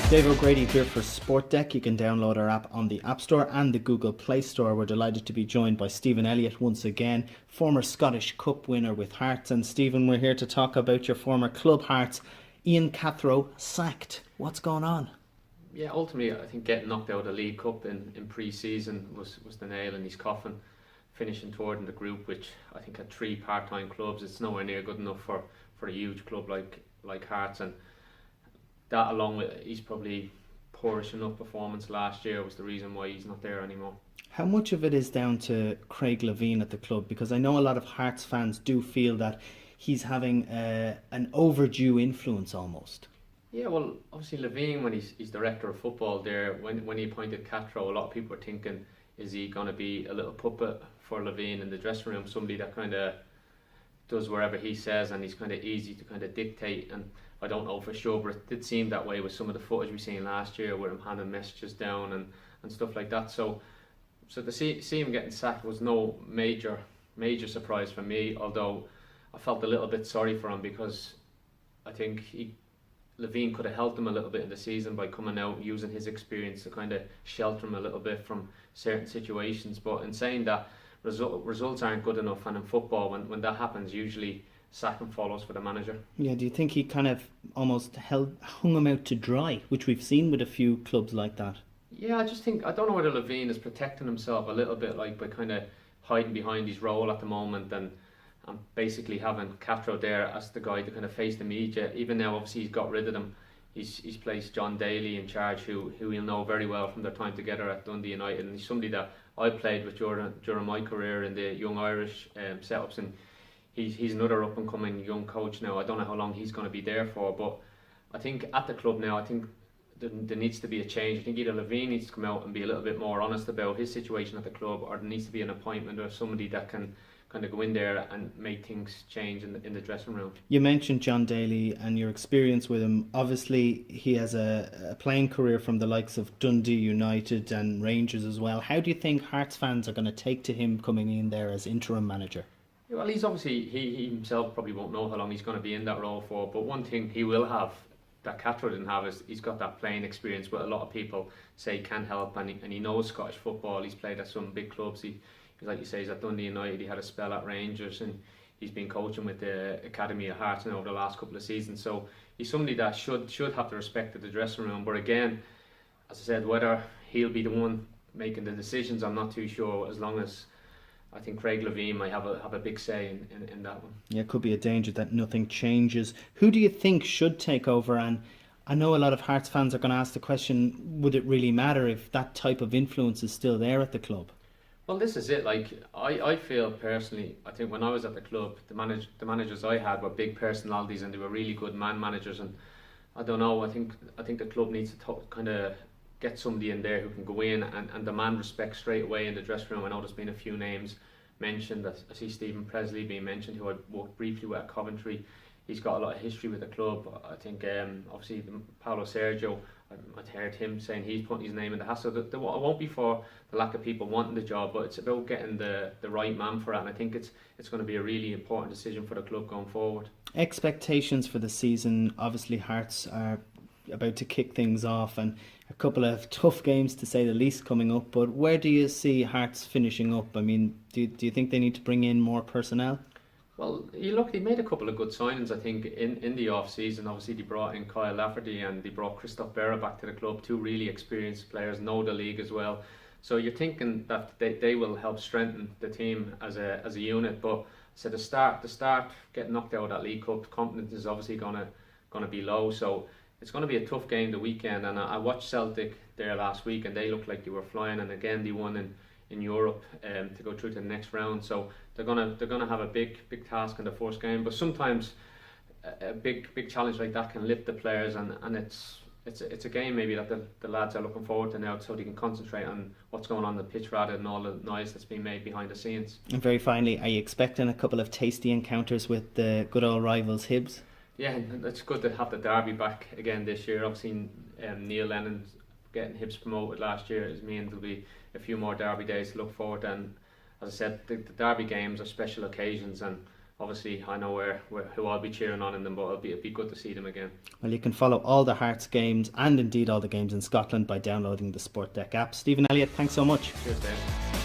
Dave O'Grady here for Sportdec. You can download our app on the App Store and the Google Play Store. We're delighted to be joined by Stephen Elliott once again, former Scottish Cup winner with Hearts. And Stephen, we're here to talk about your former club Hearts. Ian Cathro sacked. What's going on? Yeah, ultimately I think getting knocked out of the League Cup in pre-season was the nail in his coffin. Finishing third in the group, which I think had 3 part-time clubs, it's nowhere near good enough for a huge club like Hearts. And that, along with he's probably poorish enough performance last year, was the reason why he's not there anymore. How much of it is down to Craig Levein at the club? Because I know a lot of Hearts fans do feel that he's having an overdue influence almost. Yeah, well, obviously Levein, when he's director of football there, when he appointed Cathro, a lot of people were thinking, is he going to be a little puppet for Levein in the dressing room, somebody that kind of does wherever he says and he's kind of easy to kind of dictate? And I don't know for sure, but it did seem that way with some of the footage we seen last year where him handing messages down and stuff like that. So to see him getting sacked was no major surprise for me, although I felt a little bit sorry for him because I think Levein could have helped him a little bit in the season by coming out, using his experience to kind of shelter him a little bit from certain situations. But in saying that, results aren't good enough, and in football, when that happens, usually sacking follows for the manager. Yeah, do you think he kind of almost hung him out to dry, which we've seen with a few clubs like that? Yeah, I don't know whether Levein is protecting himself a little bit, like by kind of hiding behind his role at the moment and basically having Cathro there as the guy to kind of face the media. Even now, obviously, he's got rid of them. He's placed John Daly in charge, who he'll know very well from their time together at Dundee United, and he's somebody that I played with during my career in the Young Irish setups, and he's another up and coming young coach now. I don't know how long he's going to be there for, but I think at the club now, I think there needs to be a change. I think either Levein needs to come out and be a little bit more honest about his situation at the club, or there needs to be an appointment of somebody that can kind of go in there and make things change in the dressing room. You mentioned John Daly and your experience with him. Obviously, he has a playing career from the likes of Dundee United and Rangers as well. How do you think Hearts fans are going to take to him coming in there as interim manager? Well, he's obviously, he himself probably won't know how long he's going to be in that role for, but one thing he will have that Cathro didn't have is he's got that playing experience, what a lot of people say can help, and he knows Scottish football. He's played at some big clubs. Like you say, he's at Dundee United, he had a spell at Rangers, and he's been coaching with the Academy of Hearts over the last couple of seasons. So he's somebody that should have the respect of the dressing room. But again, as I said, whether he'll be the one making the decisions, I'm not too sure, as long as I think Craig Levein might have a big say in that one. Yeah, it could be a danger that nothing changes. Who do you think should take over? And I know a lot of Hearts fans are going to ask the question, would it really matter if that type of influence is still there at the club? Well, this is it. Like I feel personally, I think when I was at the club, the managers I had were big personalities and they were really good man managers. And I don't know. I think the club needs to kind of get somebody in there who can go in and demand respect straight away in the dressing room. I know there's been a few names mentioned. I see Stephen Presley being mentioned, who I worked briefly with at Coventry. He's got a lot of history with the club. I think obviously Paulo Sergio, I'd heard him saying he's putting his name in the hat. So it won't be for the lack of people wanting the job, but it's about getting the right man for it. And I think it's going to be a really important decision for the club going forward. Expectations for the season. Obviously, Hearts are about to kick things off, and a couple of tough games to say the least coming up. But where do you see Hearts finishing up? I mean, do you think they need to bring in more personnel? Well, they made a couple of good signings, I think, in the off-season. Obviously, they brought in Kyle Lafferty and they brought Christophe Berra back to the club, 2 really experienced players, know the league as well. So you're thinking that they will help strengthen the team as a unit. But so the start getting knocked out of that League Cup, confidence is obviously gonna be low. So it's going to be a tough game the weekend. And I watched Celtic there last week and they looked like they were flying. And again, they won in Europe to go through to the next round. So they're gonna have a big task in the first game. But sometimes a big challenge like that can lift the players, and it's a game maybe that the lads are looking forward to now, so they can concentrate on what's going on the pitch rather than all the noise that's being made behind the scenes. And very finally, are you expecting a couple of tasty encounters with the good old rivals Hibs? Yeah, it's good to have the derby back again this year. Obviously, Neil Lennon getting Hibs promoted last year means there'll be a few more derby days to look forward to. And as I said, the derby games are special occasions, and obviously I know who I'll be cheering on in them, but it'd be good to see them again. Well, you can follow all the Hearts games and indeed all the games in Scotland by downloading the Sportdec app. Stephen Elliott, thanks so much. Cheers, Dave.